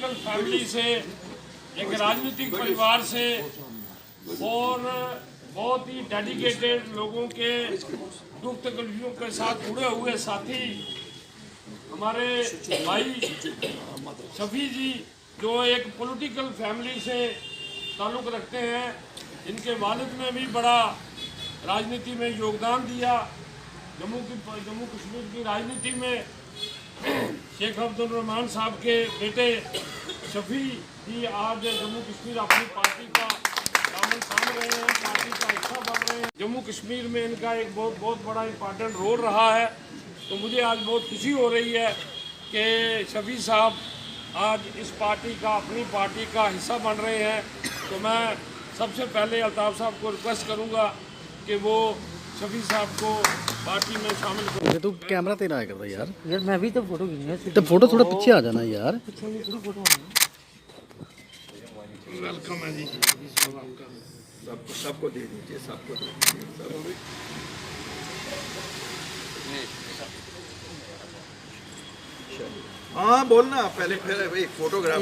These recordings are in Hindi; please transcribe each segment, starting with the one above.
पॉलिटिकल फैमिली से, एक राजनीतिक परिवार से और बहुत ही डेडिकेटेड लोगों के दुख तकलीफों के साथ जुड़े हुए साथी हमारे भाई शफी जी, जो एक पॉलिटिकल फैमिली से ताल्लुक़ रखते हैं। इनके वालिद ने भी बड़ा राजनीति में योगदान दिया। जम्मू कश्मीर की राजनीति में शेख अब्दुल रहमान साहब के बेटे शफी जी आज जम्मू कश्मीर अपनी पार्टी का दामन थाम रहे हैं, पार्टी का हिस्सा बन रहे हैं। जम्मू कश्मीर में इनका एक बहुत बड़ा इम्पोर्टेंट रोल रहा है। तो मुझे आज बहुत खुशी हो रही है कि शफी साहब आज इस पार्टी का, अपनी पार्टी का हिस्सा बन रहे हैं। तो मैं सबसे पहले अल्ताफ़ साहब को रिक्वेस्ट करूँगा कि वो शफी साहब को पार्टी में शामिल करें। तू कैमरा तेरा आया करता यार। यार मैं भी तो फोटो खींचनी है। तो फोटो थोड़ा पीछे आ जाना यार। वेलकम है जी। सबको दे दीजिए, सबको दे दीजिए। हाँ बोलना पहले, फिर एक फोटोग्राफ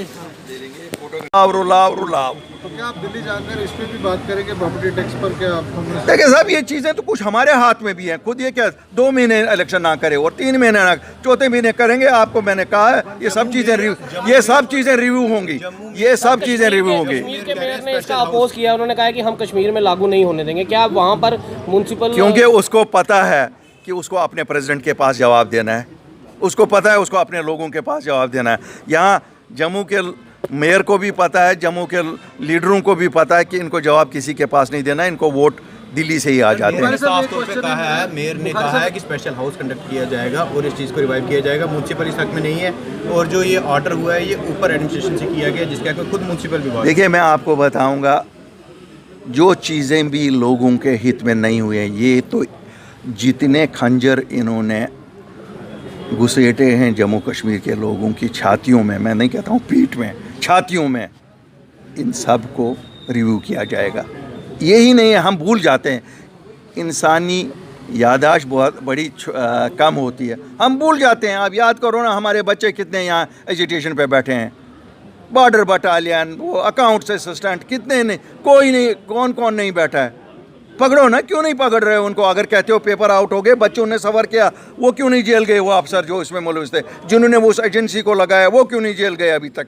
ले लेंगे। फोटोग्राफ रुलाव। तो क्या आप दिल्ली जाकर इस पे भी बात करेंगे प्रॉपर्टी टैक्स पर? क्या आप देखिए साहब, ये चीज़ें तो कुछ हमारे हाथ में भी हैं। खुद ये क्या 2 महीने इलेक्शन ना करे और 3 महीने ना, चौथे महीने करेंगे। आपको मैंने कहा है ये सब चीज़ें रिव्यू होंगी। ये सब चीज़ें रिव्यू होंगी। कश्मीर के मेयर ने इसका अपोज किया। उन्होंने कहा कि हम कश्मीर में लागू नहीं होने देंगे। क्या वहाँ पर म्युनिसिपल, क्योंकि उसको पता है कि उसको अपने प्रेसिडेंट के पास जवाब देना है। उसको पता है उसको अपने लोगों के पास जवाब देना है। यहाँ जम्मू के मेयर को भी पता है, जम्मू के लीडरों को भी पता है कि इनको जवाब किसी के पास नहीं देना है। इनको वोट दिल्ली से ही आ जाते हैं। साफ तौर पे कहा है, मेयर ने कहा है कि स्पेशल हाउस कंडक्ट किया जाएगा और इस चीज़ को रिवाइव किया जाएगा। म्युनिसिपल इस हक में नहीं है और जो ये ऑर्डर हुआ है ये ऊपर एडमिनिस्ट्रेशन से किया गया, जिसके हक में खुद म्युनिसिपल विभाग। देखिए, मैं आपको बताऊँगा, जो चीज़ें भी लोगों के हित में नहीं हुई हैं, ये तो जितने खंजर इन्होंने घुसेटे हैं जम्मू कश्मीर के लोगों की छातियों में, मैं नहीं कहता हूँ पीठ में, छातियों में, इन सब को रिव्यू किया जाएगा। यही नहीं है, हम भूल जाते हैं। इंसानी याददाश्त बहुत बड़ी कम होती है, हम भूल जाते हैं। आप याद करो ना, हमारे बच्चे कितने यहाँ एजुकेशन पे बैठे हैं। बॉर्डर बटालियन, वो अकाउंट्स असिस्टेंट, कितने नहीं, कोई नहीं, कौन नहीं बैठा है। पकड़ो ना, क्यों नहीं पकड़ रहे उनको? अगर कहते हो पेपर आउट हो गए, बच्चों ने सफ़र किया, वो क्यों नहीं जेल गए? वो अफसर जो इसमें मुलविस थे, जिन्होंने वो उस एजेंसी को लगाया, वो क्यों नहीं जेल गए अभी तक?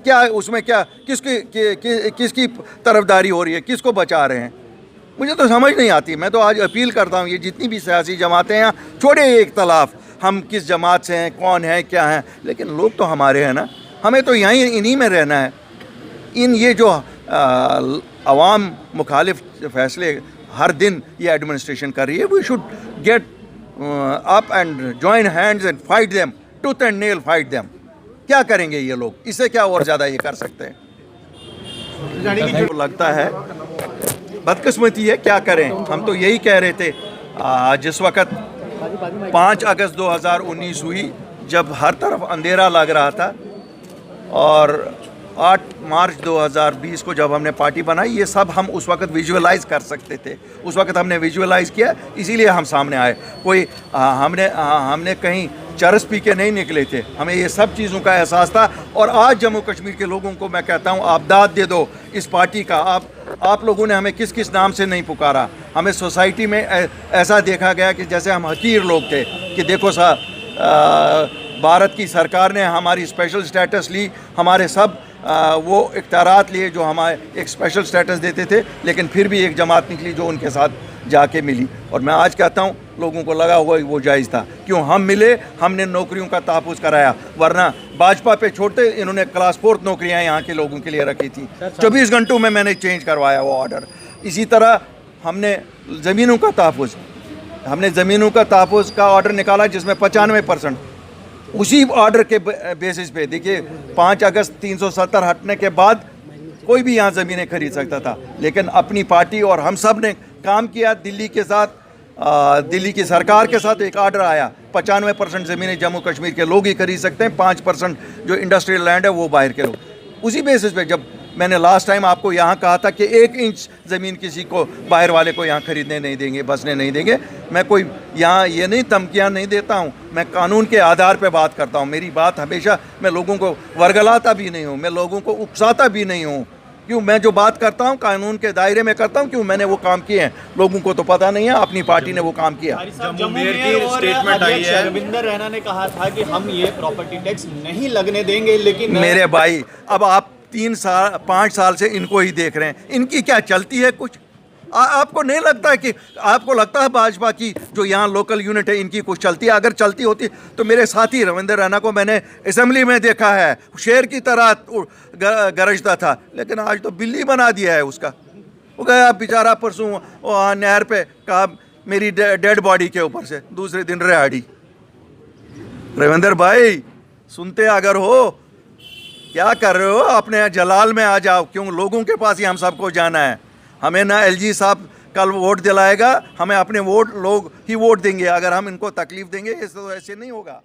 क्या उसमें क्या किसकी तरफदारी हो रही है? किसको बचा रहे हैं? मुझे तो समझ नहीं आती। मैं तो आज अपील करता हूँ, ये जितनी भी सियासी जमातें हैं, छोड़े एक तलाफ, हम किस जमात से हैं, कौन है, क्या है, लेकिन लोग तो हमारे हैं ना। हमें तो यहीं इन्हीं में रहना है। ये जो अवाम मुखालिफ फैसले हर दिन ये एडमिनिस्ट्रेशन कर रही है, we should get up and join hands and fight them, tooth and nail fight them. क्या करेंगे ये लोग? इससे क्या और ज़्यादा ये कर सकते हैं? लगता है बदकिस्मती है, क्या करें। हम तो यही कह रहे थे जिस वक़्त 5 अगस्त 2019 हुई, जब हर तरफ अंधेरा लग रहा था, और 8 मार्च 2020 को जब हमने पार्टी बनाई, ये सब हम उस वक्त विजुअलाइज़ कर सकते थे। उस वक्त हमने विजुअलाइज़ किया, इसीलिए हम सामने आए। कोई हमने कहीं चरस पी के नहीं निकले थे, हमें ये सब चीज़ों का एहसास था। और आज जम्मू कश्मीर के लोगों को मैं कहता हूँ, आप दाद दे दो इस पार्टी का। आप लोगों ने हमें किस किस नाम से नहीं पुकारा। हमें सोसाइटी में ऐसा देखा गया कि जैसे हम हकीर लोग थे, कि देखो साहब, भारत की सरकार ने हमारी स्पेशल स्टेटस ली, हमारे सब वो इख्तियारात लिए जो हमारे एक स्पेशल स्टेटस देते थे, लेकिन फिर भी एक जमात निकली जो उनके साथ जाके मिली। और मैं आज कहता हूँ, लोगों को लगा हुआ वो जायज़ था। क्यों हम मिले, हमने नौकरियों का तहफ़्फ़ुज़ कराया, वरना भाजपा पे छोड़ते, इन्होंने क्लास 4 नौकरियाँ यहाँ के लोगों के लिए रखी थी। 24 घंटों में मैंने चेंज करवाया वो ऑर्डर। इसी तरह हमने ज़मीनों का तहफ़्फ़ुज़ का ऑर्डर निकाला, जिसमें 95% उसी ऑर्डर के बेसिस पे। देखिए, 5 अगस्त 370 हटने के बाद कोई भी यहाँ ज़मीनें खरीद सकता था, लेकिन अपनी पार्टी और हम सब ने काम किया। दिल्ली के साथ, दिल्ली की सरकार के साथ एक ऑर्डर आया, 95% ज़मीनें जम्मू कश्मीर के लोग ही खरीद सकते हैं, 5% जो इंडस्ट्रियल लैंड है वो बाहर के लोग। उसी बेसिस पे जब मैंने लास्ट टाइम आपको यहाँ कहा था कि 1 इंच ज़मीन किसी को बाहर वाले को यहाँ खरीदने नहीं देंगे, बसने नहीं देंगे। मैं कोई यहाँ ये नहीं धमकियाँ नहीं देता हूँ, मैं कानून के आधार पे बात करता हूँ। मेरी बात हमेशा, मैं लोगों को वर्गलाता भी नहीं हूँ, मैं लोगों को उकसाता भी नहीं हूँ। क्यों, मैं जो बात करता हूँ कानून के दायरे में करता हूँ। क्यों, मैंने वो काम किए हैं, लोगों को तो पता नहीं है, अपनी पार्टी ने वो काम किया। जम्मू मेयर की स्टेटमेंट आई है, रविंदर रैना ने कहा था कि हम ये प्रॉपर्टी टैक्स नहीं लगने देंगे, लेकिन मेरे भाई, अब आप 5 साल से इनको ही देख रहे हैं, इनकी क्या चलती है कुछ? आपको नहीं लगता है कि, आपको लगता है भाजपा की जो यहाँ लोकल यूनिट है इनकी कुछ चलती है? अगर चलती होती तो मेरे साथी रविंद्र रैना को मैंने असेंबली में देखा है, शेर की तरह गरजता था, लेकिन आज तो बिल्ली बना दिया है उसका। वो गया बेचारा परसों नहर पे, कहा मेरी डेड बॉडी के ऊपर से, दूसरे दिन रेहाड़ी। रविंद्र भाई सुनते अगर हो, क्या कर रहे हो? अपने जलाल में आ जाओ। क्यों, लोगों के पास ही हम सबको जाना है। हमें ना एलजी साहब कल वोट दिलाएगा, हमें अपने वोट लोग ही वोट देंगे। अगर हम इनको तकलीफ देंगे तो ऐसे नहीं होगा।